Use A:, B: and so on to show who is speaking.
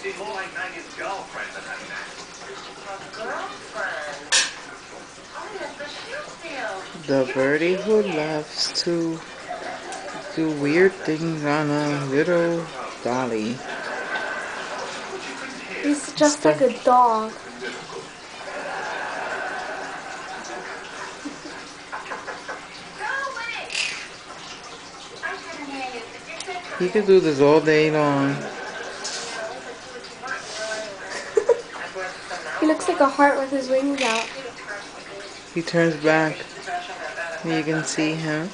A: seem more like Maggie's girlfriend than her neck.
B: The birdie who loves to do weird things on a little dolly.
C: He's just like a dog.
B: He could do this all day long.
C: He looks like a heart with his wings out.
B: He turns back. You can see him.